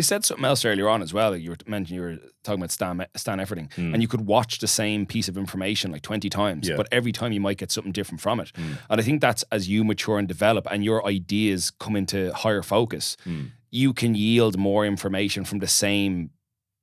You said something else earlier on as well. You were talking about Stan efforting, and you could watch the same piece of information like 20 times, but every time you might get something different from it. And I think that's as you mature and develop and your ideas come into higher focus, you can yield more information from the same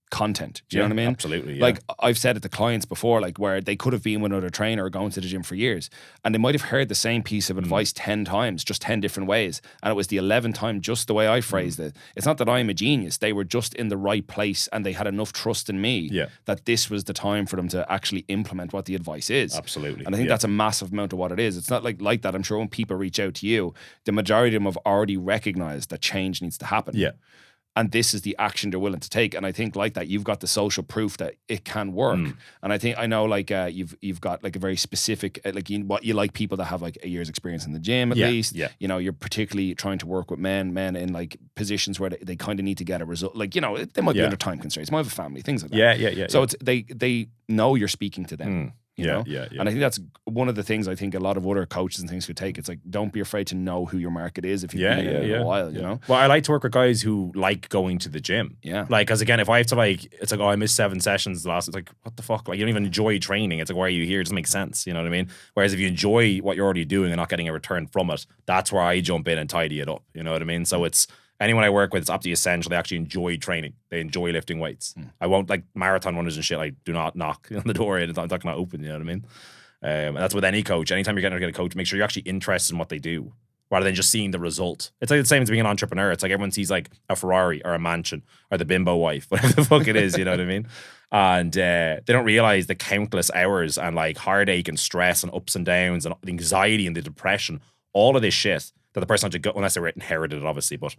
content. Do you know what I mean? Absolutely. Yeah. Like I've said it to clients before, like where they could have been with another trainer or going to the gym for years, and they might have heard the same piece of advice 10 times, just 10 different ways. And it was the 11th time just the way I phrased it. It's not that I'm a genius. They were just in the right place and they had enough trust in me that this was the time for them to actually implement what the advice is. Absolutely. And I think that's a massive amount of what it is. It's not like that. I'm sure when people reach out to you, the majority of them have already recognized that change needs to happen. Yeah. And this is the action they're willing to take. And I think like that, you've got the social proof that it can work. And I know like you've got like a very specific, like what you like people that have like a year's experience in the gym at least. Yeah. You know, you're particularly trying to work with men in like positions where they kind of need to get a result. Like, you know, they might be under time constraints, might have a family, things like that. Yeah. So it's they know you're speaking to them. You know? Yeah. And I think that's one of the things I think a lot of other coaches and things could take. It's like, don't be afraid to know who your market is if you've been in it a while, you know? Well, I like to work with guys who like going to the gym. Yeah. Like, because again, if I have to like, it's like, oh, I missed 7 sessions last, it's like, what the fuck? Like, you don't even enjoy training. It's like, why are you here? It doesn't make sense. You know what I mean? Whereas if you enjoy what you're already doing and not getting a return from it, that's where I jump in and tidy it up. You know what I mean? So it's, anyone I work with, it's absolutely essential. They actually enjoy training. They enjoy lifting weights. I won't, like marathon runners and shit, I do not knock on the door. It's not going to open, you know what I mean? And that's with any coach. Anytime you're getting to get a coach, make sure you're actually interested in what they do rather than just seeing the result. It's like the same as being an entrepreneur. It's like everyone sees like a Ferrari or a mansion or the bimbo wife, whatever the fuck it is, you know what I mean? And they don't realize the countless hours and like heartache and stress and ups and downs and the anxiety and the depression, all of this shit that the person had to go, unless they were inherited it, obviously, but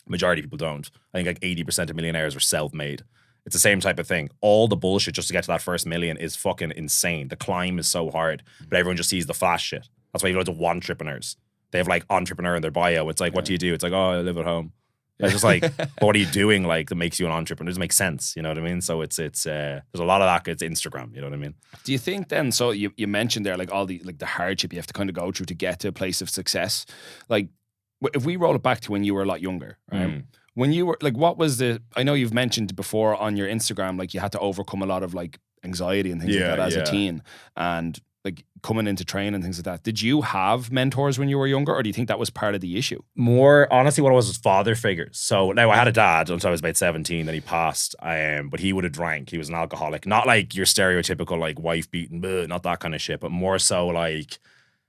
majority of people don't. I think like 80% of millionaires are self-made. It's the same type of thing. All the bullshit just to get to that first million is fucking insane. The climb is so hard, but everyone just sees the flash shit. That's why you have loads of entrepreneurs. They have like entrepreneur in their bio. It's like, what do you do? It's like, oh, I live at home. It's just like, what are you doing like that makes you an entrepreneur? It doesn't make sense. You know what I mean? So it's there's a lot of that. It's Instagram. You know what I mean? Do you think then? So you mentioned there like all the like the hardship you have to kind of go through to get to a place of success. Like if we roll it back to when you were a lot younger, right? When you were like, what was I know you've mentioned before on your Instagram, like you had to overcome a lot of like anxiety and things like that as a teen and like coming into training and things like that. Did you have mentors when you were younger or do you think that was part of the issue? More, honestly, what it was father figures. So now I had a dad until I was about 17, then he passed, but he would have drank. He was an alcoholic. Not like your stereotypical like wife beating, not that kind of shit, but more so like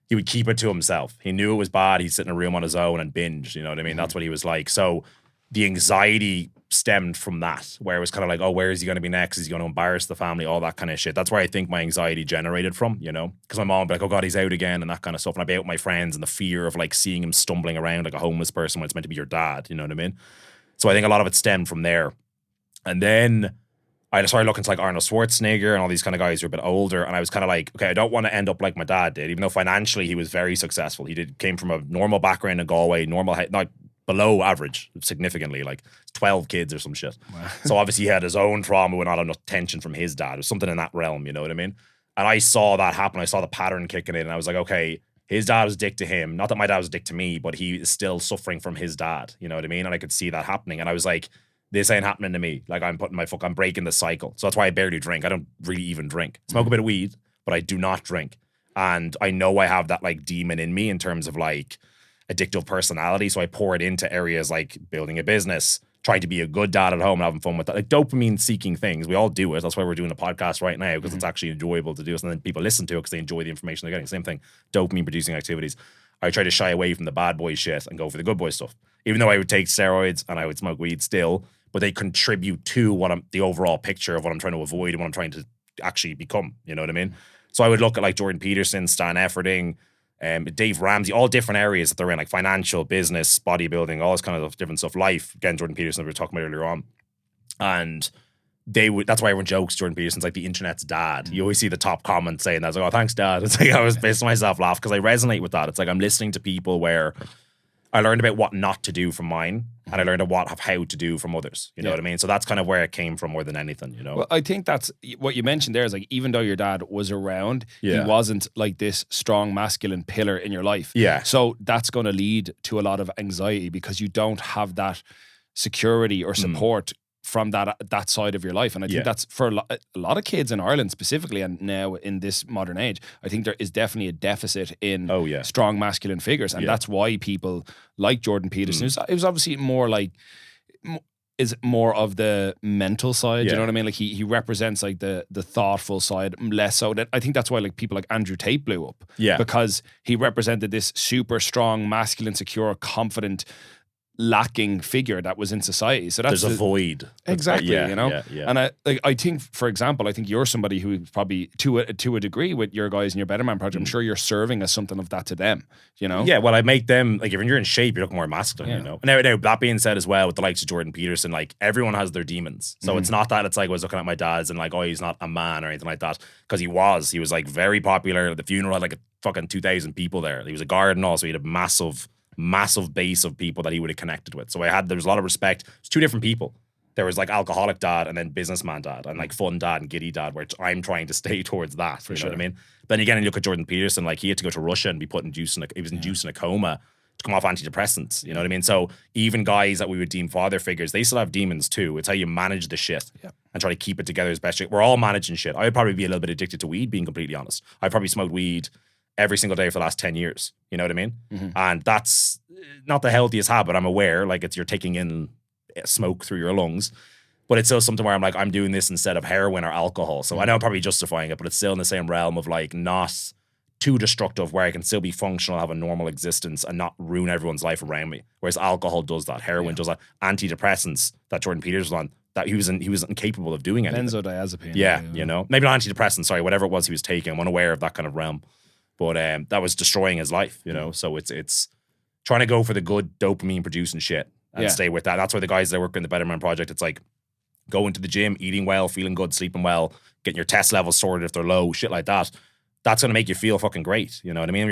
he would keep it to himself. He knew it was bad. He'd sit in a room on his own and binge, you know what I mean? That's what he was like. So the anxiety stemmed from that, where it was kind of like, oh, where is he going to be next? Is he going to embarrass the family? All that kind of shit. That's where I think my anxiety generated from, you know? Because my mom would be like, oh God, he's out again and that kind of stuff. And I'd be out with my friends and the fear of like seeing him stumbling around like a homeless person when it's meant to be your dad, you know what I mean? So I think a lot of it stemmed from there. And then I started looking to like Arnold Schwarzenegger and all these kind of guys who are a bit older. And I was kind of like, okay, I don't want to end up like my dad did, even though financially he was very successful. He came from a normal background in Galway, not below average, significantly, like 12 kids or some shit. Wow. So obviously he had his own trauma with not enough attention from his dad. It was something in that realm, you know what I mean? And I saw that happen. I saw the pattern kicking in and I was like, okay, his dad was a dick to him. Not that my dad was a dick to me, but he is still suffering from his dad, you know what I mean? And I could see that happening. And I was like, this ain't happening to me. Like I'm breaking the cycle. So that's why I barely drink. I don't really even drink. Smoke a bit of weed, but I do not drink. And I know I have that like demon in me in terms of like addictive personality. So I pour it into areas like building a business, trying to be a good dad at home and having fun with that. Like dopamine seeking things. We all do it. That's why we're doing a podcast right now, because it's actually enjoyable to do it. And then people listen to it because they enjoy the information they're getting. Same thing, dopamine producing activities. I try to shy away from the bad boy shit and go for the good boy stuff. Even though I would take steroids and I would smoke weed still, but they contribute to the overall picture of what I'm trying to avoid and what I'm trying to actually become. You know what I mean? So I would look at like Jordan Peterson, Stan Efferding, Dave Ramsey, all different areas that they're in, like financial, business, bodybuilding, all this kind of different stuff. Life, again, Jordan Peterson, we were talking about earlier on. And that's why everyone jokes Jordan Peterson's like the internet's dad. You always see the top comment saying that. It's like, oh, thanks, dad. It's like, I was pissing myself laugh because I resonate with that. It's like I'm listening to people where I learned about what not to do from mine and I learned how to do from others. You know what I mean? So that's kind of where it came from more than anything, you know? Well, I think that's what you mentioned there is like, even though your dad was around, he wasn't like this strong masculine pillar in your life. Yeah. So that's going to lead to a lot of anxiety because you don't have that security or support from that side of your life. And I think that's for a lot of kids in Ireland specifically, and now in this modern age, I think there is definitely a deficit in strong masculine figures. And that's why people like Jordan Peterson, it was obviously more like, is more of the mental side, you know what I mean? Like he represents like the thoughtful side less so. That I think that's why like people like Andrew Tate blew up. Yeah. Because he represented this super strong, masculine, secure, confident, lacking figure that was in society. So that's there's a void. Exactly, you know? And I think, for example, I think you're somebody who probably to a degree with your guys in your Better Man project, I'm sure you're serving as something of that to them, you know? Yeah, well, I make them, like, if you're in shape, you look more masculine, you know? Now, that being said as well, with the likes of Jordan Peterson, like, everyone has their demons. So it's not that it's like I was looking at my dad's and like, oh, he's not a man or anything like that. Because he was like very popular. The funeral had like a fucking 2,000 people there. He was a guard and all, so he had a massive base of people that he would have connected with. So there was a lot of respect. It's two different people. There was like alcoholic dad and then businessman dad and like fun dad and giddy dad, which I'm trying to stay towards that. You know what I mean? Then again, you look at Jordan Peterson, like he had to go to Russia and be put in he was induced in a coma to come off antidepressants. You know what I mean? So even guys that we would deem father figures, they still have demons too. It's how you manage the shit and try to keep it together as best you can. We're all managing shit. I would probably be a little bit addicted to weed, being completely honest. I probably smoked weed every single day for the last 10 years. You know what I mean? And that's not the healthiest habit. I'm aware, like you're taking in smoke through your lungs, but it's still something where I'm like, I'm doing this instead of heroin or alcohol. So I know I'm probably justifying it, but it's still in the same realm of like not too destructive, where I can still be functional, have a normal existence and not ruin everyone's life around me. Whereas alcohol does that, heroin does that, antidepressants that Jordan Peters was on, that he was incapable of doing anything. Benzodiazepine. Yeah, you know, maybe not antidepressants, sorry, whatever it was he was taking. I'm unaware of that kind of realm. But that was destroying his life, you know? So it's trying to go for the good dopamine producing shit and stay with that. That's why the guys that work in the Better Man Project, it's like going to the gym, eating well, feeling good, sleeping well, getting your test levels sorted if they're low, shit like that. That's going to make you feel fucking great. You know what I mean?